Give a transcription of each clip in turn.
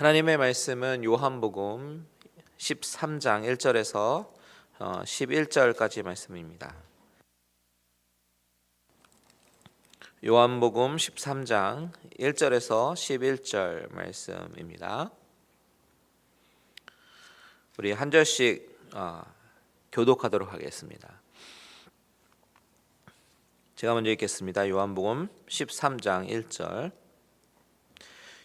하나님의 말씀은 요한복음 13장 1절에서 11절까지 말씀입니다. 요한복음 13장 1절에서 11절 말씀입니다. 우리 한 절씩 교독하도록 하겠습니다. 제가 먼저 읽겠습니다. 요한복음 13장 1절.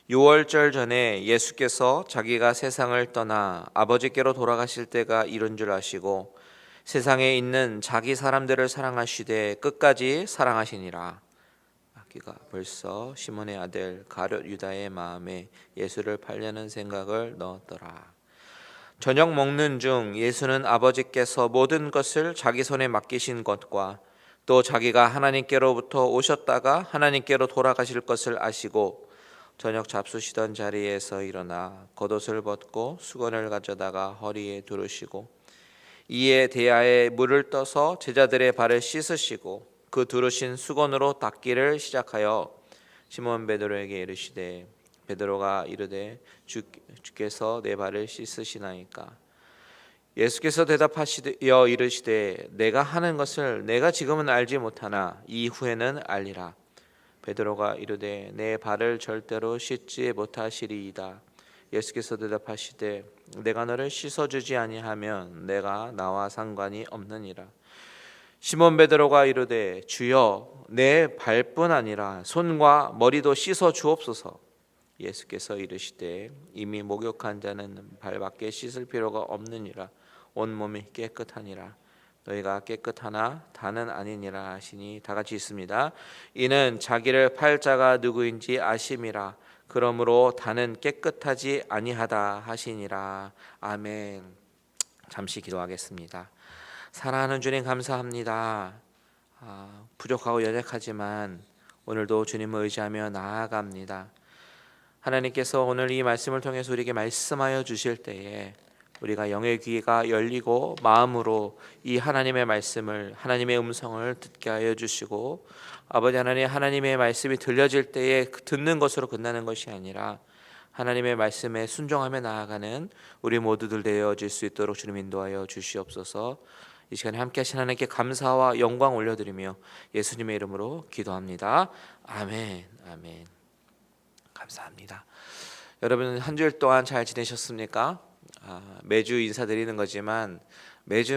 유월절 전에 예수께서 자기가 세상을 떠나 아버지께로 돌아가실 때가 이른 줄 아시고 세상에 있는 자기 사람들을 사랑하시되 끝까지 사랑하시니라. 그가 벌써 시몬의 아들 가룟 유다의 마음에 예수를 팔려는 생각을 넣었더라. 저녁 먹는 중 예수는 아버지께서 모든 것을 자기 손에 맡기신 것과 또 자기가 하나님께로부터 오셨다가 하나님께로 돌아가실 것을 아시고 저녁 잡수시던 자리에서 일어나 겉옷을 벗고 수건을 가져다가 허리에 두르시고 이에 대야에 물을 떠서 제자들의 발을 씻으시고 그 두르신 수건으로 닦기를 시작하여 시몬 베드로에게 이르시되 베드로가 이르되 주께서 내 발을 씻으시나이까. 예수께서 대답하시어 이르시되 내가 하는 것을 내가 지금은 알지 못하나 이후에는 알리라. 베드로가 이르되 내 발을 절대로 씻지 못하시리이다. 예수께서 대답하시되 내가 너를 씻어주지 아니하면 내가 나와 상관이 없느니라. 시몬 베드로가 이르되 주여 내 발뿐 아니라 손과 머리도 씻어 주옵소서. 예수께서 이르시되 이미 목욕한 자는 발밖에 씻을 필요가 없느니라. 온몸이 깨끗하니라. 너희가 깨끗하나 다는 아니니라 하시니 다 같이 있습니다. 이는 자기를 팔 자가 누구인지 아심이라. 그러므로 다는 깨끗하지 아니하다 하시니라. 아멘. 잠시 기도하겠습니다. 사랑하는 주님 감사합니다. 부족하고 연약하지만 오늘도 주님을 의지하며 나아갑니다. 하나님께서 오늘 이 말씀을 통해서 우리에게 말씀하여 주실 때에 우리가 영의 귀가 열리고 마음으로 이 하나님의 말씀을, 하나님의 음성을 듣게 하여 주시고 아버지 하나님, 하나님의 말씀이 들려질 때에 듣는 것으로 끝나는 것이 아니라 하나님의 말씀에 순종하며 나아가는 우리 모두들 되어질 수 있도록 주님 인도하여 주시옵소서. 이 시간에 함께 하신 하나님께 감사와 영광 올려드리며 예수님의 이름으로 기도합니다. 아멘. 아멘. 감사합니다. 여러분 한 주일 동안 잘 지내셨습니까? 매주 인사드리는 거지만 매주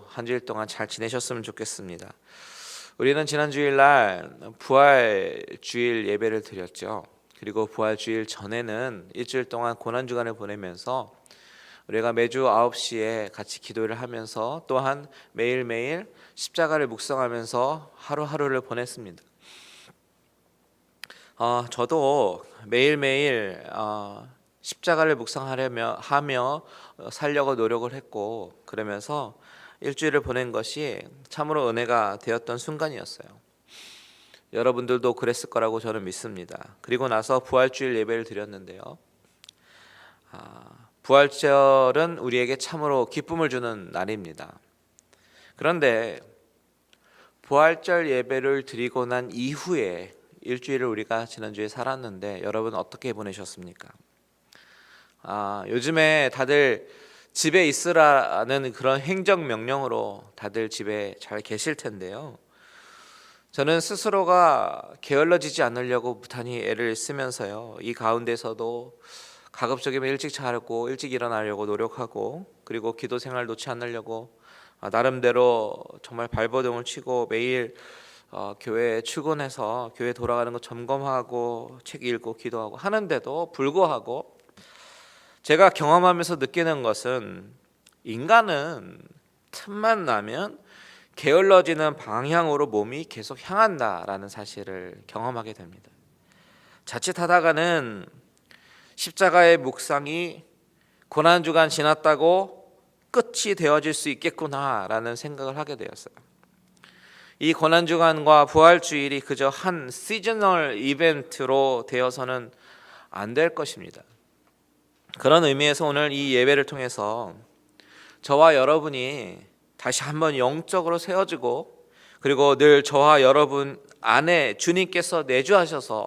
한 주일 동안 잘 지내셨으면 좋겠습니다. 우리는 지난 주일날 부활주일 예배를 드렸죠. 그리고 부활주일 전에는 일주일 동안 고난주간을 보내면서 우리가 매주 9시에 같이 기도를 하면서 또한 매일매일 십자가를 묵상하면서 하루하루를 보냈습니다. 저도 매일매일 십자가를 묵상하며 살려고 노력을 했고 그러면서 일주일을 보낸 것이 참으로 은혜가 되었던 순간이었어요. 여러분들도 그랬을 거라고 저는 믿습니다. 그리고 나서 부활주일 예배를 드렸는데요. 부활절은 우리에게 참으로 기쁨을 주는 날입니다. 그런데 부활절 예배를 드리고 난 이후에 일주일을 우리가 지난주에 살았는데 여러분 어떻게 보내셨습니까? 요즘에 다들 집에 있으라는 그런 행정명령으로 다들 집에 잘 계실 텐데요. 저는 스스로가 게을러지지 않으려고 무탄히 애를 쓰면서요. 이 가운데서도 가급적이면 일찍 자고 일찍 일어나려고 노력하고 그리고 기도 생활 놓지 않으려고 나름대로 정말 발버둥을 치고 매일 교회에 출근해서 교회 돌아가는 거 점검하고 책 읽고 기도하고 하는데도 불구하고 제가 경험하면서 느끼는 것은 인간은 틈만 나면 게을러지는 방향으로 몸이 계속 향한다라는 사실을 경험하게 됩니다. 자칫하다가는 십자가의 묵상이 고난주간 지났다고 끝이 되어질 수 있겠구나라는 생각을 하게 되었어요. 이 고난주간과 부활주일이 그저 한 시저널 이벤트로 되어서는 안 될 것입니다. 그런 의미에서 오늘 이 예배를 통해서 저와 여러분이 다시 한번 영적으로 세워지고 그리고 늘 저와 여러분 안에 주님께서 내주하셔서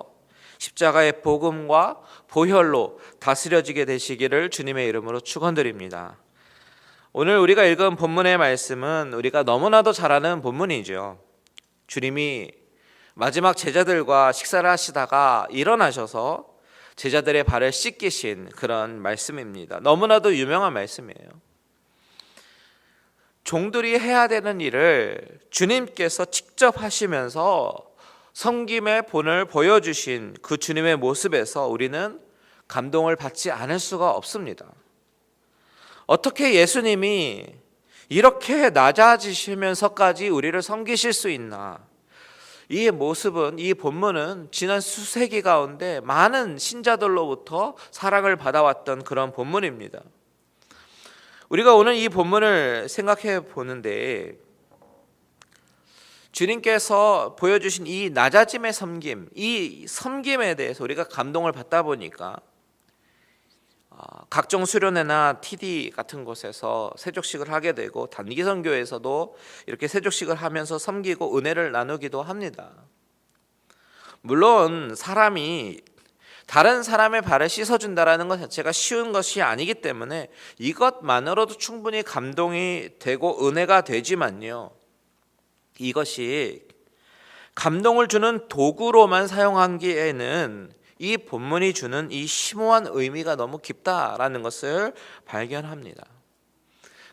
십자가의 복음과 보혈로 다스려지게 되시기를 주님의 이름으로 축원드립니다. 오늘 우리가 읽은 본문의 말씀은 우리가 너무나도 잘 아는 본문이죠. 주님이 마지막 제자들과 식사를 하시다가 일어나셔서 제자들의 발을 씻기신 그런 말씀입니다. 너무나도 유명한 말씀이에요. 종들이 해야 되는 일을 주님께서 직접 하시면서 섬김의 본을 보여주신 그 주님의 모습에서 우리는 감동을 받지 않을 수가 없습니다. 어떻게 예수님이 이렇게 낮아지시면서까지 우리를 섬기실 수 있나? 이 모습은, 이 본문은 지난 수세기 가운데 많은 신자들로부터 사랑을 받아왔던 그런 본문입니다. 우리가 오늘 이 본문을 생각해 보는데 주님께서 보여주신 이 낮아짐의 섬김, 이 섬김에 대해서 우리가 감동을 받다 보니까 각종 수련회나 TD 같은 곳에서 세족식을 하게 되고 단기선교에서도 이렇게 세족식을 하면서 섬기고 은혜를 나누기도 합니다. 물론 사람이 다른 사람의 발을 씻어준다라는 것 자체가 쉬운 것이 아니기 때문에 이것만으로도 충분히 감동이 되고 은혜가 되지만요, 이것이 감동을 주는 도구로만 사용하기에는 이 본문이 주는 이 심오한 의미가 너무 깊다라는 것을 발견합니다.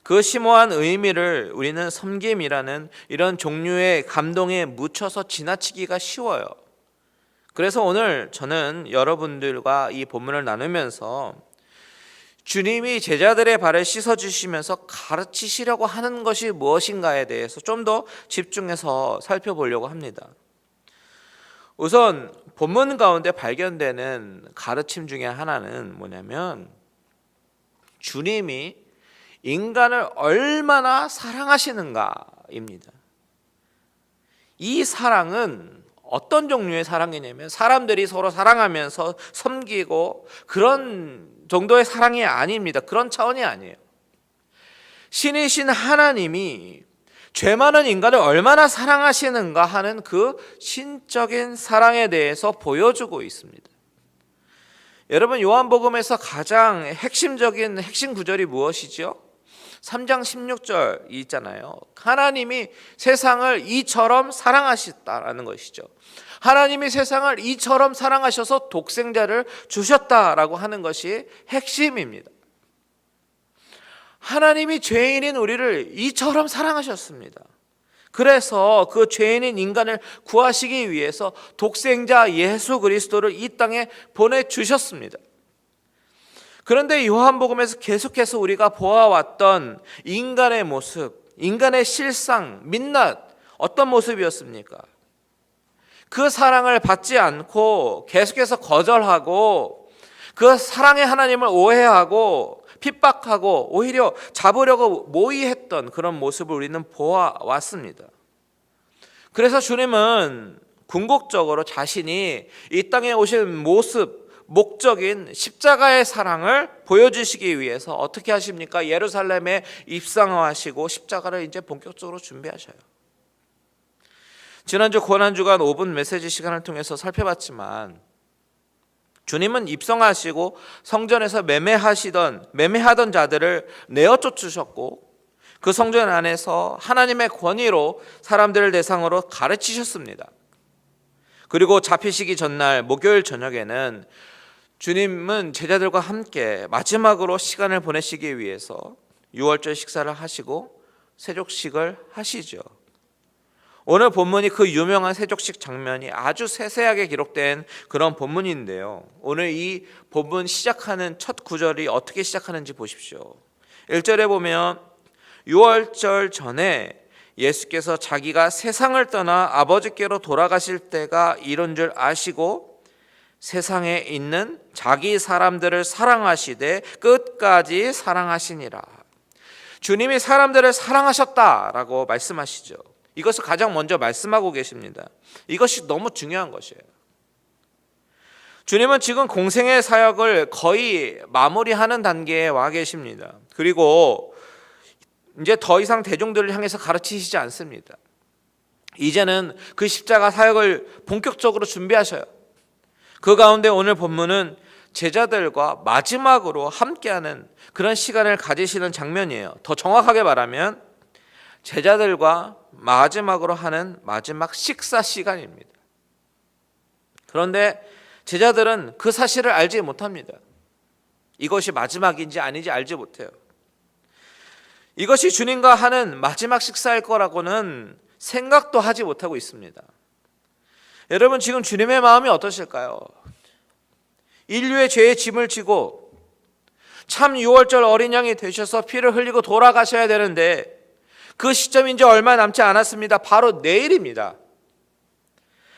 그 심오한 의미를 우리는 섬김이라는 이런 종류의 감동에 묻혀서 지나치기가 쉬워요. 그래서 오늘 저는 여러분들과 이 본문을 나누면서 주님이 제자들의 발을 씻어주시면서 가르치시려고 하는 것이 무엇인가에 대해서 좀 더 집중해서 살펴보려고 합니다. 우선 본문 가운데 발견되는 가르침 중에 하나는 뭐냐면 주님이 인간을 얼마나 사랑하시는가입니다. 이 사랑은 어떤 종류의 사랑이냐면 사람들이 서로 사랑하면서 섬기고 그런 정도의 사랑이 아닙니다. 그런 차원이 아니에요. 신이신 하나님이 죄 많은 인간을 얼마나 사랑하시는가 하는 그 신적인 사랑에 대해서 보여주고 있습니다. 여러분, 요한복음에서 가장 핵심적인 핵심 구절이 무엇이죠? 3장 16절 있잖아요. 하나님이 세상을 이처럼 사랑하셨다라는 것이죠. 하나님이 세상을 이처럼 사랑하셔서 독생자를 주셨다라고 하는 것이 핵심입니다. 하나님이 죄인인 우리를 이처럼 사랑하셨습니다. 그래서 그 죄인인 인간을 구하시기 위해서 독생자 예수 그리스도를 이 땅에 보내주셨습니다. 그런데 요한복음에서 계속해서 우리가 보아왔던 인간의 모습, 인간의 실상, 민낯, 어떤 모습이었습니까? 그 사랑을 받지 않고 계속해서 거절하고 그 사랑의 하나님을 오해하고 핍박하고 오히려 잡으려고 모의했던 그런 모습을 우리는 보아왔습니다. 그래서 주님은 궁극적으로 자신이 이 땅에 오신 모습, 목적인 십자가의 사랑을 보여주시기 위해서 어떻게 하십니까? 예루살렘에 입성하시고 십자가를 이제 본격적으로 준비하셔요. 지난주 고난주간 5분 메시지 시간을 통해서 살펴봤지만 주님은 입성하시고 성전에서 매매하던 자들을 내어 쫓으셨고 그 성전 안에서 하나님의 권위로 사람들을 대상으로 가르치셨습니다. 그리고 잡히시기 전날 목요일 저녁에는 주님은 제자들과 함께 마지막으로 시간을 보내시기 위해서 유월절 식사를 하시고 세족식을 하시죠. 오늘 본문이 그 유명한 세족식 장면이 아주 세세하게 기록된 그런 본문인데요. 오늘 이 본문 시작하는 첫 구절이 어떻게 시작하는지 보십시오. 1절에 보면 유월절 전에 예수께서 자기가 세상을 떠나 아버지께로 돌아가실 때가 이런 줄 아시고 세상에 있는 자기 사람들을 사랑하시되 끝까지 사랑하시니라. 주님이 사람들을 사랑하셨다라고 말씀하시죠. 이것을 가장 먼저 말씀하고 계십니다. 이것이 너무 중요한 것이에요. 주님은 지금 공생의 사역을 거의 마무리하는 단계에 와 계십니다. 그리고 이제 더 이상 대중들을 향해서 가르치시지 않습니다. 이제는 그 십자가 사역을 본격적으로 준비하셔요. 그 가운데 오늘 본문은 제자들과 마지막으로 함께하는 그런 시간을 가지시는 장면이에요. 더 정확하게 말하면 제자들과 마지막으로 하는 마지막 식사 시간입니다. 그런데 제자들은 그 사실을 알지 못합니다. 이것이 마지막인지 아닌지 알지 못해요. 이것이 주님과 하는 마지막 식사일 거라고는 생각도 하지 못하고 있습니다. 여러분, 지금 주님의 마음이 어떠실까요? 인류의 죄의 짐을 지고 참 6월절 어린 양이 되셔서 피를 흘리고 돌아가셔야 되는데 그 시점이 이제 얼마 남지 않았습니다. 바로 내일입니다.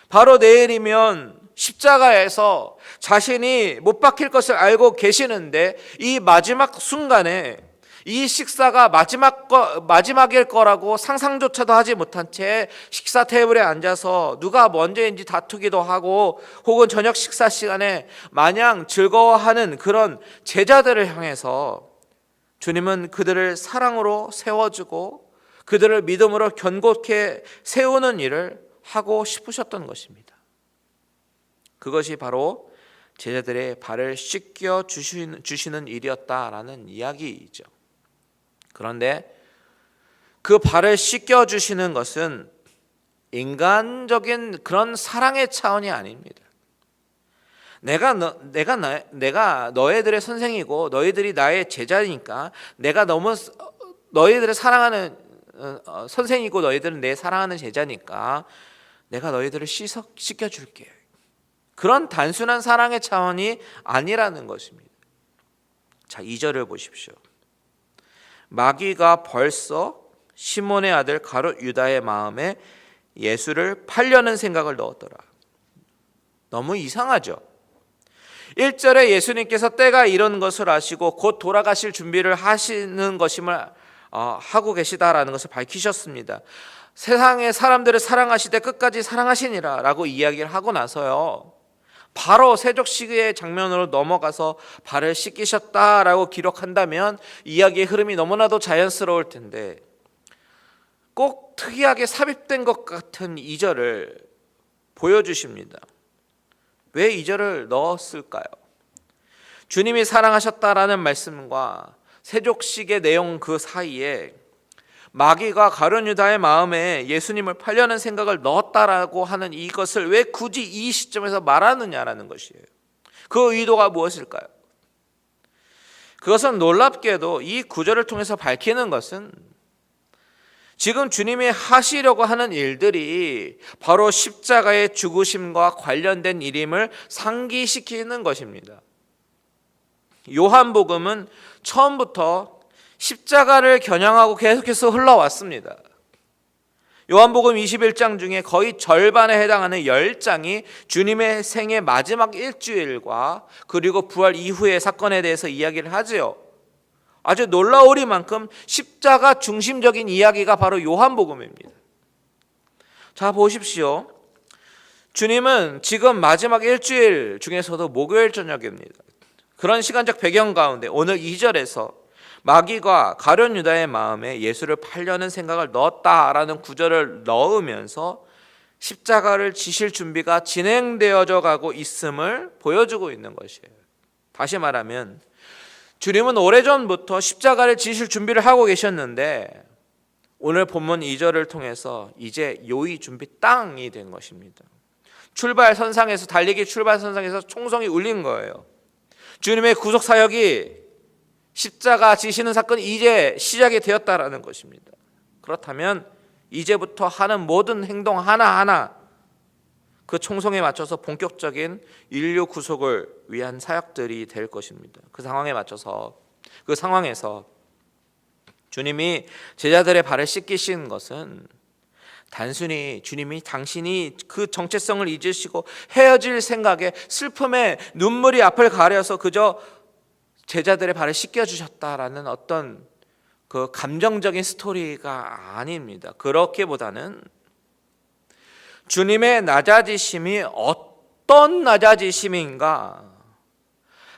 바로 내일이면 십자가에서 자신이 못 박힐 것을 알고 계시는데 이 마지막 순간에 이 식사가 마지막일 거라고 상상조차도 하지 못한 채 식사 테이블에 앉아서 누가 먼저인지 다투기도 하고 혹은 저녁 식사 시간에 마냥 즐거워하는 그런 제자들을 향해서 주님은 그들을 사랑으로 세워주고 그들을 믿음으로 견고케 세우는 일을 하고 싶으셨던 것입니다. 그것이 바로 제자들의 발을 씻겨 주시는 일이었다라는 이야기이죠. 그런데 그 발을 씻겨 주시는 것은 인간적인 그런 사랑의 차원이 아닙니다. 내가 너희들의 선생이고 너희들이 나의 제자니까 내가 너무 너희들을 사랑하는 선생이고 너희들은 내 사랑하는 제자니까 내가 너희들을 씻겨줄게. 그런 단순한 사랑의 차원이 아니라는 것입니다. 자, 2절을 보십시오. 마귀가 벌써 시몬의 아들 가룟 유다의 마음에 예수를 팔려는 생각을 넣었더라. 너무 이상하죠? 1절에 예수님께서 때가 이런 것을 아시고 곧 돌아가실 준비를 하시는 것임을 하고 계시다라는 것을 밝히셨습니다. 세상의 사람들을 사랑하시되 끝까지 사랑하시니라 라고 이야기를 하고 나서요, 바로 세족식의 장면으로 넘어가서 발을 씻기셨다라고 기록한다면 이야기의 흐름이 너무나도 자연스러울 텐데 꼭 특이하게 삽입된 것 같은 2절을 보여주십니다. 왜 2절을 넣었을까요? 주님이 사랑하셨다라는 말씀과 세족식의 내용 그 사이에 마귀가 가룟 유다의 마음에 예수님을 팔려는 생각을 넣었다라고 하는 이것을 왜 굳이 이 시점에서 말하느냐라는 것이에요. 그 의도가 무엇일까요? 그것은 놀랍게도 이 구절을 통해서 밝히는 것은 지금 주님이 하시려고 하는 일들이 바로 십자가의 죽으심과 관련된 일임을 상기시키는 것입니다. 요한복음은 처음부터 십자가를 겨냥하고 계속해서 흘러왔습니다. 요한복음 21장 중에 거의 절반에 해당하는 10장이 주님의 생애 마지막 일주일과 그리고 부활 이후의 사건에 대해서 이야기를 하지요. 아주 놀라우리만큼 십자가 중심적인 이야기가 바로 요한복음입니다. 자, 보십시오. 주님은 지금 마지막 일주일 중에서도 목요일 저녁입니다. 그런 시간적 배경 가운데 오늘 2절에서 마귀가 가룟 유다의 마음에 예수를 팔려는 생각을 넣었다라는 구절을 넣으면서 십자가를 지실 준비가 진행되어져 가고 있음을 보여주고 있는 것이에요. 다시 말하면 주님은 오래전부터 십자가를 지실 준비를 하고 계셨는데 오늘 본문 2절을 통해서 이제 요의 준비 땅이 된 것입니다. 출발선상에서 달리기 출발선상에서 총성이 울린 거예요. 주님의 구속 사역이 십자가 지시는 사건이 이제 시작이 되었다라는 것입니다. 그렇다면 이제부터 하는 모든 행동 하나하나 그 총성에 맞춰서 본격적인 인류 구속을 위한 사역들이 될 것입니다. 그 상황에서 주님이 제자들의 발을 씻기신 것은 단순히 주님이 당신이 그 정체성을 잊으시고 헤어질 생각에 슬픔에 눈물이 앞을 가려서 그저 제자들의 발을 씻겨주셨다라는 어떤 그 감정적인 스토리가 아닙니다. 그렇기보다는 주님의 낮아지심이 어떤 낮아지심인가,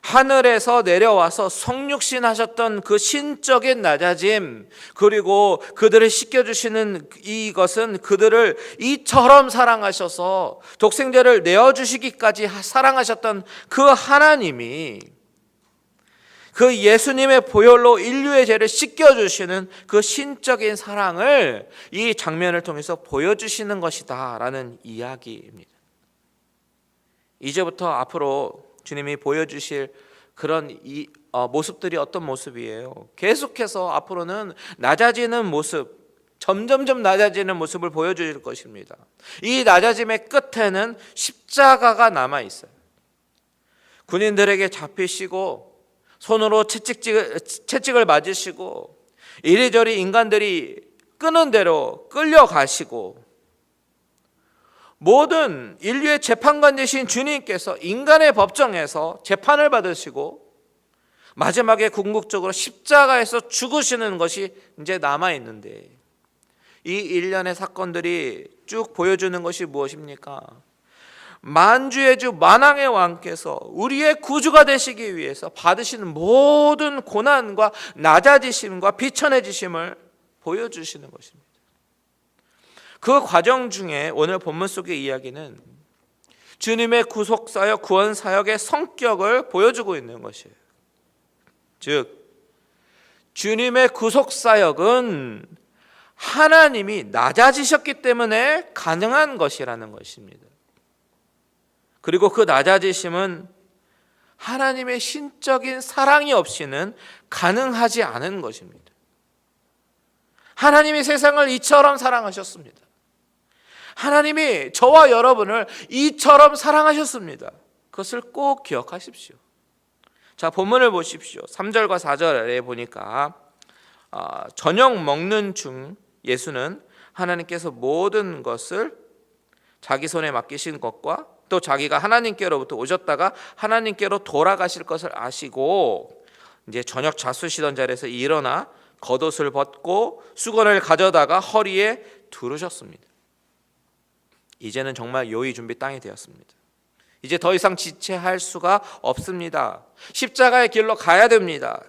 하늘에서 내려와서 성육신 하셨던 그 신적인 낮아짐, 그리고 그들을 씻겨주시는 이것은 그들을 이처럼 사랑하셔서 독생자를 내어주시기까지 사랑하셨던 그 하나님이 그 예수님의 보혈로 인류의 죄를 씻겨주시는 그 신적인 사랑을 이 장면을 통해서 보여주시는 것이다 라는 이야기입니다. 이제부터 앞으로 주님이 보여주실 그런 모습들이 어떤 모습이에요? 계속해서 앞으로는 낮아지는 모습, 점점점 낮아지는 모습을 보여줄 것입니다. 이 낮아짐의 끝에는 십자가가 남아있어요. 군인들에게 잡히시고 손으로 채찍을 맞으시고 이리저리 인간들이 끄는 대로 끌려가시고 모든 인류의 재판관 되신 주님께서 인간의 법정에서 재판을 받으시고 마지막에 궁극적으로 십자가에서 죽으시는 것이 이제 남아있는데, 이 일련의 사건들이 쭉 보여주는 것이 무엇입니까? 만주의 주 만왕의 왕께서 우리의 구주가 되시기 위해서 받으시는 모든 고난과 낮아지심과 비천해지심을 보여주시는 것입니다. 그 과정 중에 오늘 본문 속의 이야기는 주님의 구속사역, 구원사역의 성격을 보여주고 있는 것이에요. 즉, 주님의 구속사역은 하나님이 낮아지셨기 때문에 가능한 것이라는 것입니다. 그리고 그 낮아지심은 하나님의 신적인 사랑이 없이는 가능하지 않은 것입니다. 하나님이 세상을 이처럼 사랑하셨습니다. 하나님이 저와 여러분을 이처럼 사랑하셨습니다. 그것을 꼭 기억하십시오. 자, 본문을 보십시오. 3절과 4절에 보니까 저녁 먹는 중 예수는 하나님께서 모든 것을 자기 손에 맡기신 것과 또 자기가 하나님께로부터 오셨다가 하나님께로 돌아가실 것을 아시고 이제 저녁 잡수시던 자리에서 일어나 겉옷을 벗고 수건을 가져다가 허리에 두르셨습니다. 이제는 정말 요의 준비 땅이 되었습니다. 이제 더 이상 지체할 수가 없습니다. 십자가의 길로 가야 됩니다.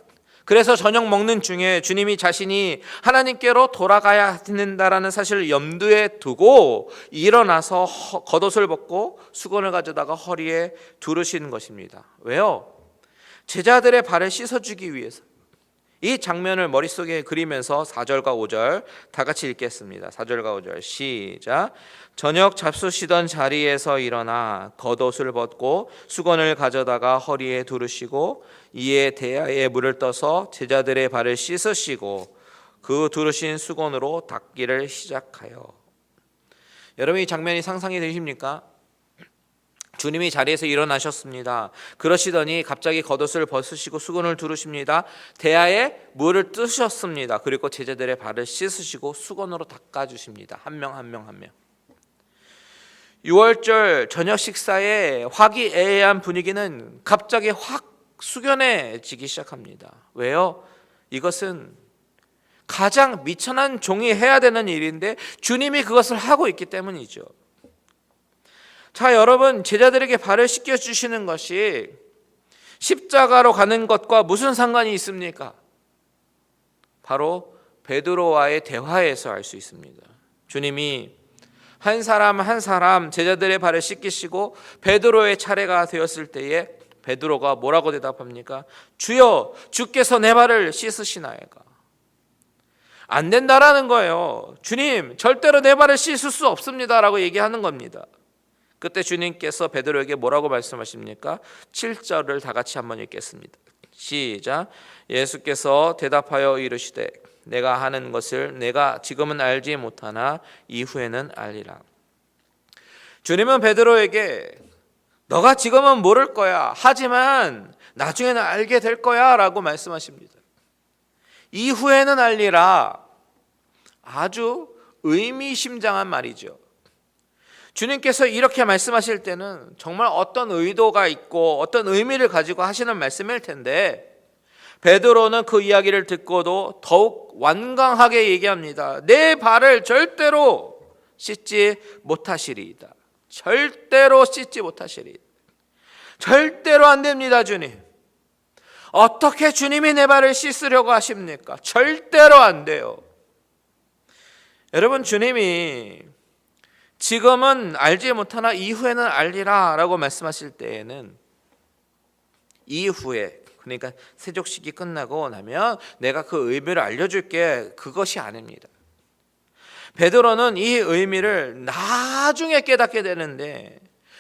그래서 저녁 먹는 중에 주님이 자신이 하나님께로 돌아가야 된다라는 사실을 염두에 두고 일어나서 겉옷을 벗고 수건을 가져다가 허리에 두르시는 것입니다. 왜요? 제자들의 발을 씻어주기 위해서. 이 장면을 머릿속에 그리면서 4절과 5절 다 같이 읽겠습니다. 4절과 5절 시작. 저녁 잡수시던 자리에서 일어나 겉옷을 벗고 수건을 가져다가 허리에 두르시고 이에 대야에 물을 떠서 제자들의 발을 씻으시고 그 두르신 수건으로 닦기를 시작하여. 여러분, 이 장면이 상상이 되십니까? 주님이 자리에서 일어나셨습니다. 그러시더니 갑자기 겉옷을 벗으시고 수건을 두르십니다. 대야에 물을 뜨셨습니다. 그리고 제자들의 발을 씻으시고 수건으로 닦아주십니다. 한 명 한 명 한 명. 6월절 저녁 식사의 화기애애한 분위기는 갑자기 확 숙연해지기 시작합니다. 왜요? 이것은 가장 미천한 종이 해야 되는 일인데 주님이 그것을 하고 있기 때문이죠. 자, 여러분, 제자들에게 발을 씻겨주시는 것이 십자가로 가는 것과 무슨 상관이 있습니까? 바로 베드로와의 대화에서 알 수 있습니다. 주님이 한 사람 한 사람 제자들의 발을 씻기시고 베드로의 차례가 되었을 때에 베드로가 뭐라고 대답합니까? 주여, 주께서 내 발을 씻으시나이까? 안 된다라는 거예요. 주님, 절대로 내 발을 씻을 수 없습니다라고 얘기하는 겁니다. 그때 주님께서 베드로에게 뭐라고 말씀하십니까? 7절을 다 같이 한번 읽겠습니다. 시작. 예수께서 대답하여 이르시되 내가 하는 것을 내가 지금은 알지 못하나 이후에는 알리라. 주님은 베드로에게 너가 지금은 모를 거야. 하지만 나중에는 알게 될 거야 라고 말씀하십니다. 이후에는 알리라. 아주 의미심장한 말이죠. 주님께서 이렇게 말씀하실 때는 정말 어떤 의도가 있고 어떤 의미를 가지고 하시는 말씀일 텐데 베드로는 그 이야기를 듣고도 더욱 완강하게 얘기합니다. 내 발을 절대로 씻지 못하시리이다. 절대로 씻지 못하시리이다. 절대로 안 됩니다, 주님. 어떻게 주님이 내 발을 씻으려고 하십니까? 절대로 안 돼요. 여러분, 주님이 지금은 알지 못하나 이후에는 알리라 라고 말씀하실 때에는 이후에, 그러니까 세족식이 끝나고 나면 내가 그 의미를 알려줄게, 그것이 아닙니다. 베드로는 이 의미를 나중에 깨닫게 되는데,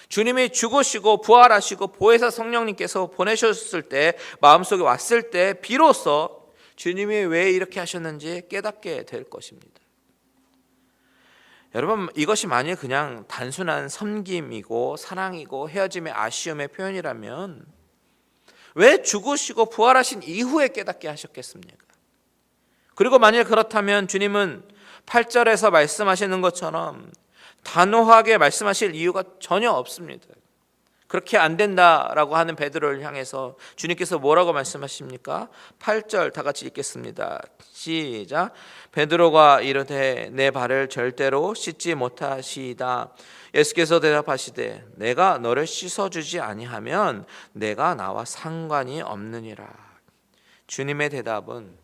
주님이 죽으시고 부활하시고 보혜사 성령님께서 보내셨을 때, 마음속에 왔을 때 비로소 주님이 왜 이렇게 하셨는지 깨닫게 될 것입니다. 여러분, 이것이 만일 그냥 단순한 섬김이고 사랑이고 헤어짐의 아쉬움의 표현이라면 왜 죽으시고 부활하신 이후에 깨닫게 하셨겠습니까? 그리고 만일 그렇다면 주님은 8절에서 말씀하시는 것처럼 단호하게 말씀하실 이유가 전혀 없습니다. 그렇게 안 된다라고 하는 베드로를 향해서 주님께서 뭐라고 말씀하십니까? 8절 다 같이 읽겠습니다. 시작. 베드로가 이르되 내 발을 절대로 씻지 못하시이다. 예수께서 대답하시되 내가 너를 씻어주지 아니하면 내가 나와 상관이 없느니라. 주님의 대답은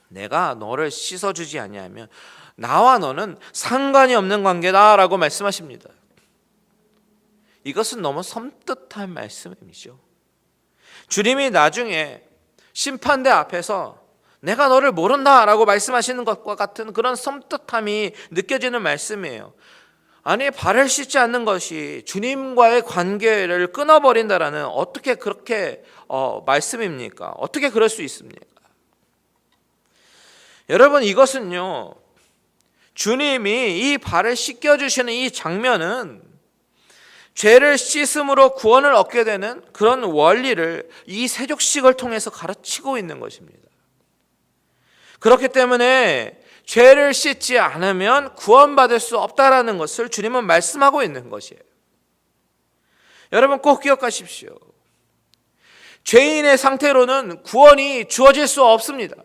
내가 너를 씻어주지 아니하면 나와 너는 상관이 없는 관계다라고 말씀하십니다. 이것은 너무 섬뜩한 말씀이죠. 주님이 나중에 심판대 앞에서 내가 너를 모른다라고 말씀하시는 것과 같은 그런 섬뜩함이 느껴지는 말씀이에요. 아니, 발을 씻지 않는 것이 주님과의 관계를 끊어버린다라는 어떻게 그렇게 말씀입니까? 어떻게 그럴 수 있습니까? 여러분, 이것은요, 주님이 이 발을 씻겨주시는 이 장면은 죄를 씻음으로 구원을 얻게 되는 그런 원리를 이 세족식을 통해서 가르치고 있는 것입니다. 그렇기 때문에 죄를 씻지 않으면 구원받을 수 없다라는 것을 주님은 말씀하고 있는 것이에요. 여러분, 꼭 기억하십시오. 죄인의 상태로는 구원이 주어질 수 없습니다.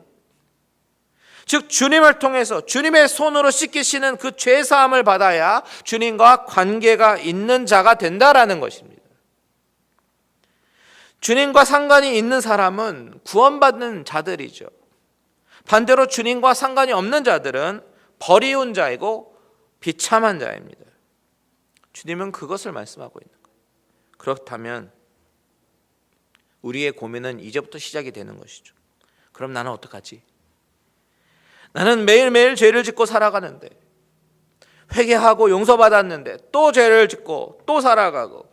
즉 주님을 통해서 주님의 손으로 씻기시는 그 죄사함을 받아야 주님과 관계가 있는 자가 된다라는 것입니다. 주님과 상관이 있는 사람은 구원받는 자들이죠. 반대로 주님과 상관이 없는 자들은 버리운 자이고 비참한 자입니다. 주님은 그것을 말씀하고 있는 거예요. 그렇다면 우리의 고민은 이제부터 시작이 되는 것이죠. 그럼 나는 어떡하지? 나는 매일매일 죄를 짓고 살아가는데, 회개하고 용서받았는데 또 죄를 짓고 또 살아가고,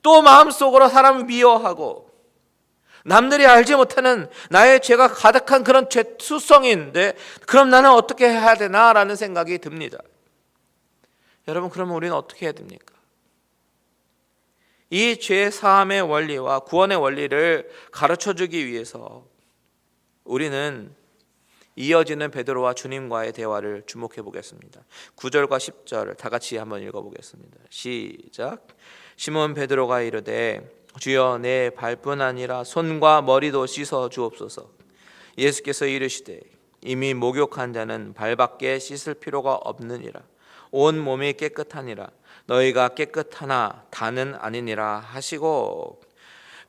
또 마음속으로 사람을 미워하고, 남들이 알지 못하는 나의 죄가 가득한 그런 죄수성이 있는데, 그럼 나는 어떻게 해야 되나라는 생각이 듭니다. 여러분, 그러면 우리는 어떻게 해야 됩니까? 이 죄 사함의 원리와 구원의 원리를 가르쳐주기 위해서 우리는 이어지는 베드로와 주님과의 대화를 주목해 보겠습니다. 9절과 10절을 다 같이 한번 읽어보겠습니다. 시작. 시몬 베드로가 이르되 주여 내 발뿐 아니라 손과 머리도 씻어 주옵소서. 예수께서 이르시되 이미 목욕한 자는 발밖에 씻을 필요가 없느니라. 온 몸이 깨끗하니라. 너희가 깨끗하나 다는 아니니라 하시고,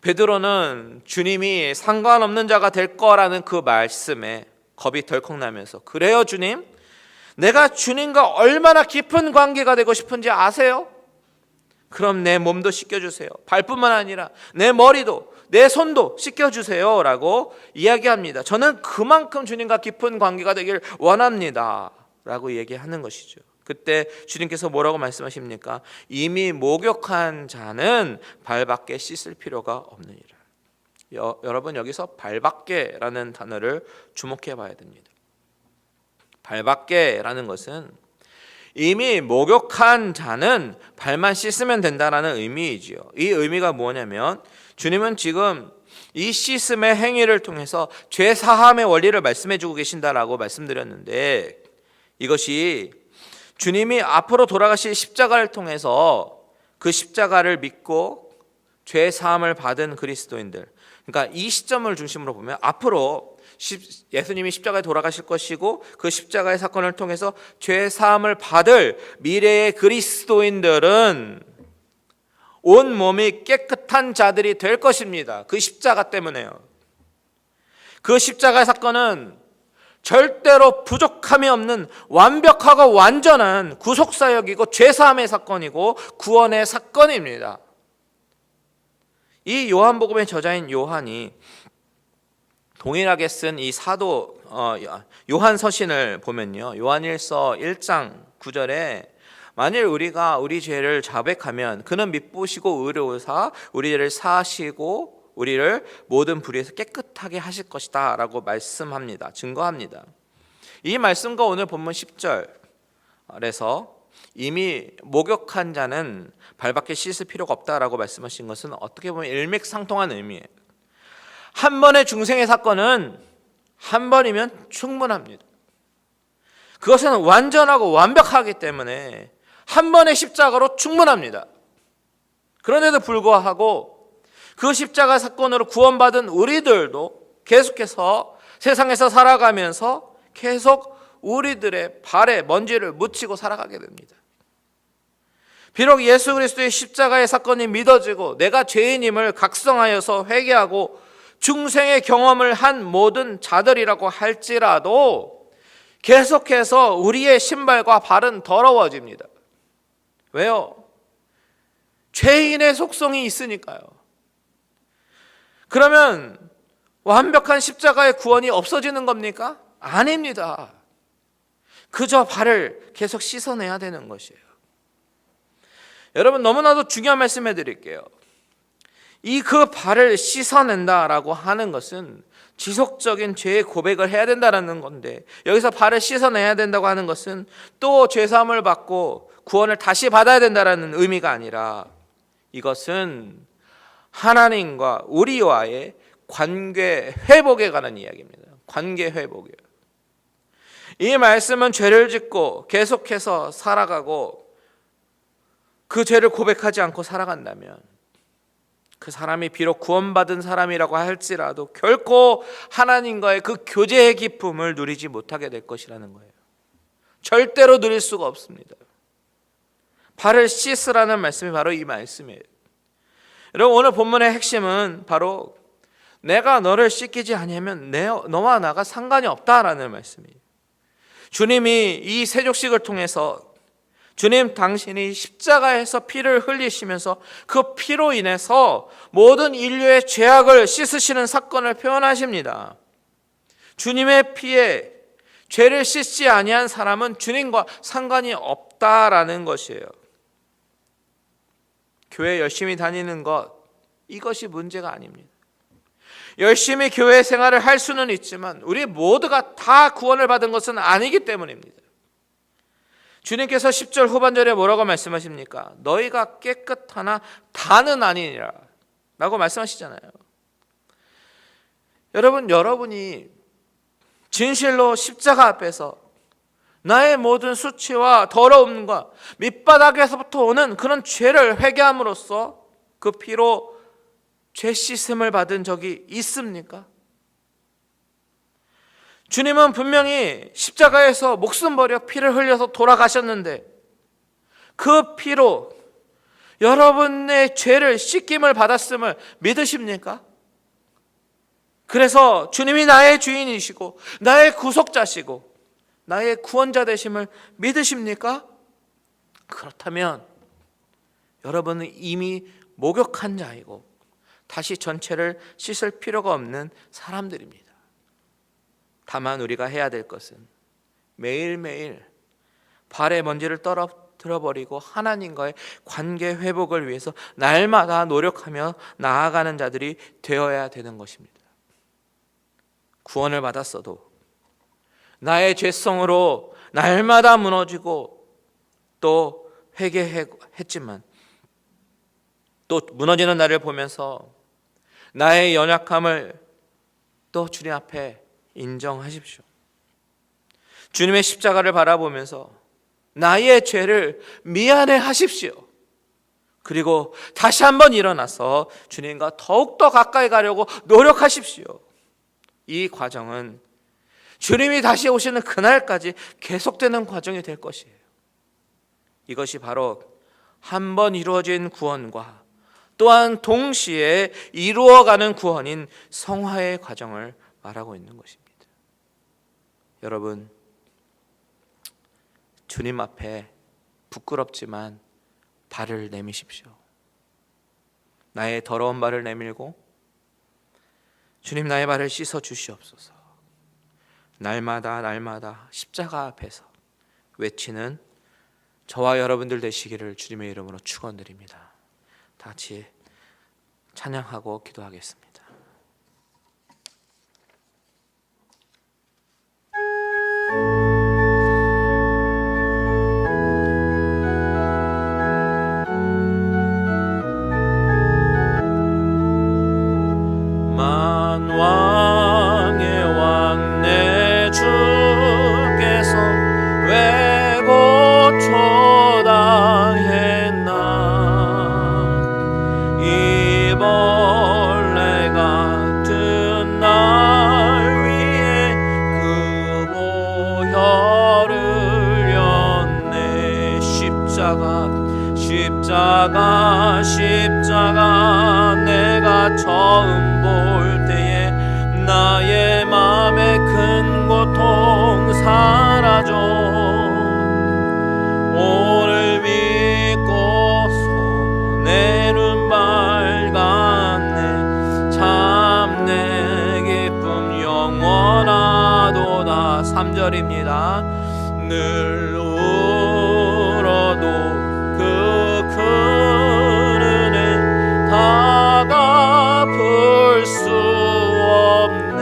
베드로는 주님이 상관없는 자가 될 거라는 그 말씀에 겁이 덜컥 나면서, 그래요 주님? 내가 주님과 얼마나 깊은 관계가 되고 싶은지 아세요? 그럼 내 몸도 씻겨주세요. 발뿐만 아니라 내 머리도 내 손도 씻겨주세요 라고 이야기합니다. 저는 그만큼 주님과 깊은 관계가 되길 원합니다 라고 얘기하는 것이죠. 그때 주님께서 뭐라고 말씀하십니까? 이미 목욕한 자는 발밖에 씻을 필요가 없느니라. 여러분, 여기서 발밖에라는 단어를 주목해 봐야 됩니다. 발밖에라는 것은 이미 목욕한 자는 발만 씻으면 된다라는 의미이지요. 이 의미가 뭐냐면, 주님은 지금 이 씻음의 행위를 통해서 죄 사함의 원리를 말씀해 주고 계신다라고 말씀드렸는데, 이것이 주님이 앞으로 돌아가실 십자가를 통해서 그 십자가를 믿고 죄 사함을 받은 그리스도인들, 그러니까 이 시점을 중심으로 보면 앞으로 예수님이 십자가에 돌아가실 것이고, 그 십자가의 사건을 통해서 죄 사함을 받을 미래의 그리스도인들은 온 몸이 깨끗한 자들이 될 것입니다. 그 십자가 때문에요. 그 십자가의 사건은 절대로 부족함이 없는 완벽하고 완전한 구속사역이고 죄사함의 사건이고 구원의 사건입니다. 이 요한복음의 저자인 요한이 동일하게 쓴 이 사도 요한 서신을 보면요, 요한일서 1장 9절에 만일 우리가 우리 죄를 자백하면 그는 미쁘시고 의로우사 우리 죄를 사하시고 우리를 모든 불의에서 깨끗하게 하실 것이다 라고 말씀합니다. 증거합니다. 이 말씀과 오늘 본문 10절에서 이미 목욕한 자는 발밖에 씻을 필요가 없다라고 말씀하신 것은 어떻게 보면 일맥상통한 의미예요. 한 번의 중생의 사건은 한 번이면 충분합니다. 그것은 완전하고 완벽하기 때문에 한 번의 십자가로 충분합니다. 그런데도 불구하고 그 십자가 사건으로 구원받은 우리들도 계속해서 세상에서 살아가면서 계속 우리들의 발에 먼지를 묻히고 살아가게 됩니다. 비록 예수 그리스도의 십자가의 사건이 믿어지고 내가 죄인임을 각성하여서 회개하고 중생의 경험을 한 모든 자들이라고 할지라도 계속해서 우리의 신발과 발은 더러워집니다. 왜요? 죄인의 속성이 있으니까요. 그러면 완벽한 십자가의 구원이 없어지는 겁니까? 아닙니다. 그저 발을 계속 씻어내야 되는 것이에요. 여러분, 너무나도 중요한 말씀 해드릴게요. 그 발을 씻어낸다라고 하는 것은 지속적인 죄의 고백을 해야 된다는 건데, 여기서 발을 씻어내야 된다고 하는 것은 또 죄사함을 받고 구원을 다시 받아야 된다는 의미가 아니라 이것은 하나님과 우리와의 관계 회복에 관한 이야기입니다. 관계 회복이에요. 이 말씀은 죄를 짓고 계속해서 살아가고 그 죄를 고백하지 않고 살아간다면 그 사람이 비록 구원받은 사람이라고 할지라도 결코 하나님과의 그 교제의 기쁨을 누리지 못하게 될 것이라는 거예요. 절대로 누릴 수가 없습니다. 발을 씻으라는 말씀이 바로 이 말씀이에요. 여러분, 오늘 본문의 핵심은 바로 내가 너를 씻기지 아니하면 너와 나가 상관이 없다라는 말씀이에요. 주님이 이 세족식을 통해서 주님 당신이 십자가에서 피를 흘리시면서 그 피로 인해서 모든 인류의 죄악을 씻으시는 사건을 표현하십니다. 주님의 피에 죄를 씻지 아니한 사람은 주님과 상관이 없다라는 것이에요. 교회 열심히 다니는 것, 이것이 문제가 아닙니다. 열심히 교회 생활을 할 수는 있지만 우리 모두가 다 구원을 받은 것은 아니기 때문입니다. 주님께서 10절 후반절에 뭐라고 말씀하십니까? 너희가 깨끗하나 다는 아니니라 라고 말씀하시잖아요. 여러분이 진실로 십자가 앞에서 나의 모든 수치와 더러움과 밑바닥에서부터 오는 그런 죄를 회개함으로써 그 피로 죄 씻음을 받은 적이 있습니까? 주님은 분명히 십자가에서 목숨 버려 피를 흘려서 돌아가셨는데 그 피로 여러분의 죄를 씻김을 받았음을 믿으십니까? 그래서 주님이 나의 주인이시고 나의 구속자시고 나의 구원자 되심을 믿으십니까? 그렇다면 여러분은 이미 목욕한 자이고 다시 전체를 씻을 필요가 없는 사람들입니다. 다만 우리가 해야 될 것은 매일매일 발의 먼지를 떨어뜨려버리고 하나님과의 관계 회복을 위해서 날마다 노력하며 나아가는 자들이 되어야 되는 것입니다. 구원을 받았어도 나의 죄성으로 날마다 무너지고 또 회개했지만 또 무너지는 나를 보면서 나의 연약함을 또 주님 앞에 인정하십시오. 주님의 십자가를 바라보면서 나의 죄를 미안해 하십시오. 그리고 다시 한번 일어나서 주님과 더욱더 가까이 가려고 노력하십시오. 이 과정은 주님이 다시 오시는 그날까지 계속되는 과정이 될 것이에요. 이것이 바로 한 번 이루어진 구원과 또한 동시에 이루어가는 구원인 성화의 과정을 말하고 있는 것입니다. 여러분, 주님 앞에 부끄럽지만 발을 내미십시오. 나의 더러운 발을 내밀고 주님, 나의 발을 씻어 주시옵소서. 날마다 날마다 십자가 앞에서 외치는 저와 여러분들 되시기를 주님의 이름으로 축원드립니다. 다 같이 찬양하고 기도하겠습니다. 만왕의 왕 내 주께서 왜 고초당했나. 이 벌레 같은 날 위에 그 보혈을 흘렸네. 십자가 내가 처음 볼 때에 나의 맘에 큰 고통 사라져. 오늘 믿고서 내 눈 밝았네. 참 내 기쁨 영원하도다. 3절입니다. 늘 울어도 그 큰 은혜 다 갚을 수 없네.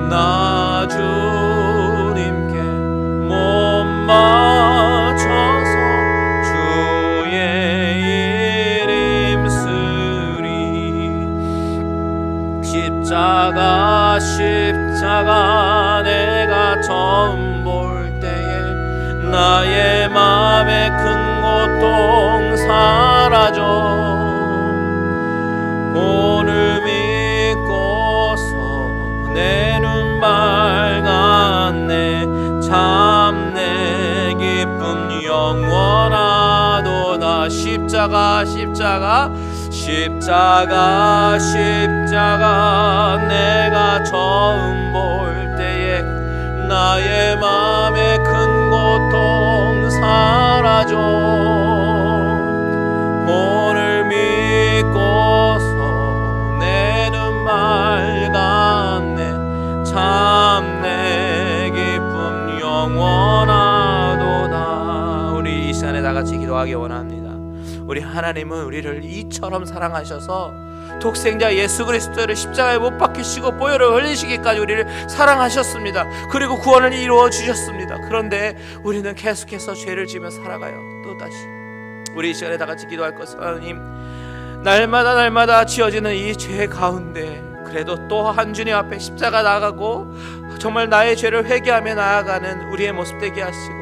나 주님께 몸 맞춰서 주의 일 힘쓰리. 십자가 내가 처음 볼 때에 나의 맘에 큰 고통 사라져. 오늘 믿고서 내 눈 밝았네. 참 내 기쁨 영원하도다. 십자가 내가 처음 볼 때에 나의 맘에 큰 고통 사라져. 오늘 믿고서 내 눈 밝았네. 참 내 기쁨 영원하도다. 우리 이 시간에 다 같이 기도하기 원합니다. 우리 하나님은 우리를 이처럼 사랑하셔서 독생자 예수 그리스도를 십자가에 못 박히시고 보혈을 흘리시기까지 우리를 사랑하셨습니다. 그리고 구원을 이루어 주셨습니다. 그런데 우리는 계속해서 죄를 지으며 살아가요. 또다시 우리 이 시간에 다 같이 기도할 것은, 하나님, 날마다 지어지는 이 죄 가운데 그래도 또 한 주님 앞에 십자가 나가고 정말 나의 죄를 회개하며 나아가는 우리의 모습 되게 하시고,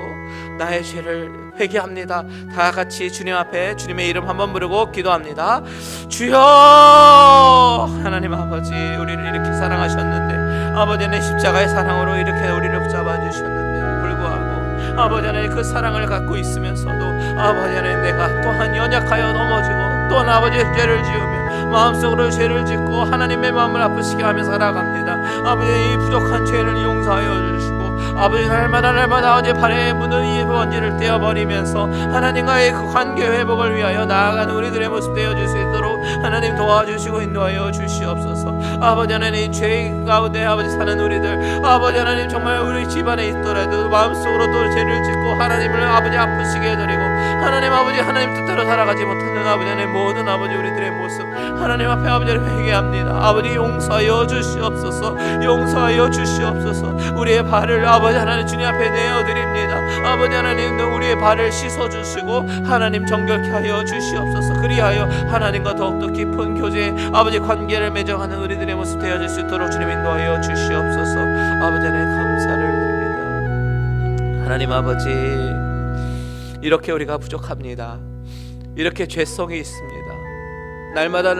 나의 죄를 회개합니다. 다 같이 주님 앞에 주님의 이름 한번 부르고 기도합니다. 주여, 하나님 아버지, 우리를 이렇게 사랑하셨는데, 아버지는 십자가의 사랑으로 이렇게 우리를 붙잡아 주셨는데 불구하고 아버지 하나님 그 사랑을 갖고 있으면서도 아버지 하나님 내가 또한 연약하여 넘어지고 또한 아버지의 죄를 지으며 마음속으로 죄를 짓고 하나님의 마음을 아프시게 하며 살아갑니다. 아버지, 이 부족한 죄를 용서하여 주시고 아버지, 날마다 어제 발에 묻은 이 먼지를 떼어버리면서 하나님과의 그 관계 회복을 위하여 나아가는 우리들의 모습 되어줄 수 있도록 하나님 도와주시고 인도하여 주시옵소서. 아버지 하나님, 죄 가운데 아버지 사는 우리들, 아버지 하나님, 정말 우리 집안에 있더라도 마음속으로 또 죄를 짓고 하나님을 아버지 아프시게 해드리고 하나님 아버지, 하나님 뜻대로 살아가지 못하는 아버지 하나님 모든 아버지 우리들의 모습 하나님 앞에 아버지를 회개합니다. 아버지, 용서하여 주시옵소서. 용서하여 주시옵소서. 우리의 발을 아버지 하나님 주님 앞에 내어드립니다. 아버지 하나님, 우리의 발을 씻어주시고 하나님 정결케 하여 주시옵소서. 그리하여 하나님과 더욱더 깊은 교제 아버지 관계를 맺어가는 우리들의 모습 되어질 수 있도록 주님 인도하여 주시옵소서. 아버지 하나님 감사를 드립니다. 하나님 아버지, 이렇게 우리가 부족합니다. 이렇게 죄성이 있습니다. 날마다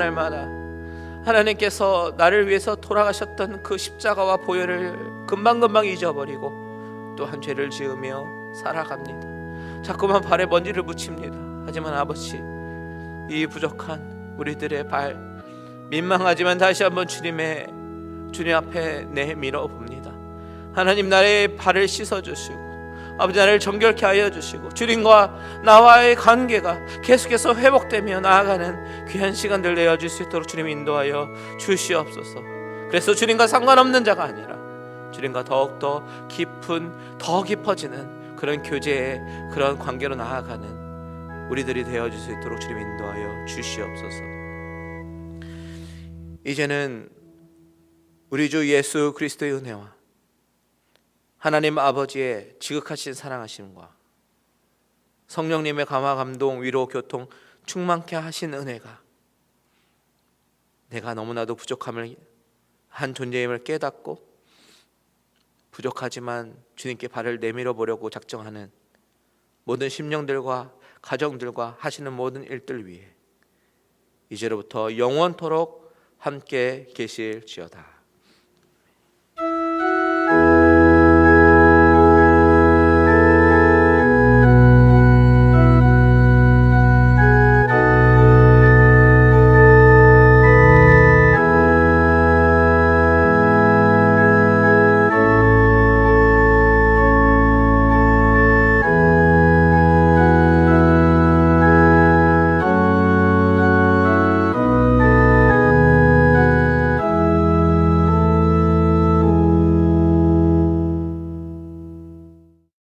하나님께서 나를 위해서 돌아가셨던 그 십자가와 보혈을 금방금방 잊어버리고 또한 죄를 지으며 살아갑니다. 자꾸만 발에 먼지를 묻힙니다. 하지만 아버지, 이 부족한 우리들의 발, 민망하지만 다시 한번 주님의 주님 앞에 내밀어 봅니다. 하나님, 나의 발을 씻어주시고 아버지, 나를 정결케 하여 주시고 주님과 나와의 관계가 계속해서 회복되며 나아가는 귀한 시간들 내어줄 수 있도록 주님 인도하여 주시옵소서. 그래서 주님과 상관없는 자가 아니라 주님과 더욱더 깊은, 더 깊어지는 그런 교제의 그런 관계로 나아가는 우리들이 되어줄 수 있도록 주님 인도하여 주시옵소서. 이제는 우리 주 예수 그리스도의 은혜와 하나님 아버지의 지극하신 사랑하심과 성령님의 감화, 감동, 위로, 교통 충만케 하신 은혜가 내가 너무나도 부족함을 한 존재임을 깨닫고 부족하지만 주님께 발을 내밀어 보려고 작정하는 모든 심령들과 가정들과 하시는 모든 일들 위해 이제로부터 영원토록 함께 계실지어다.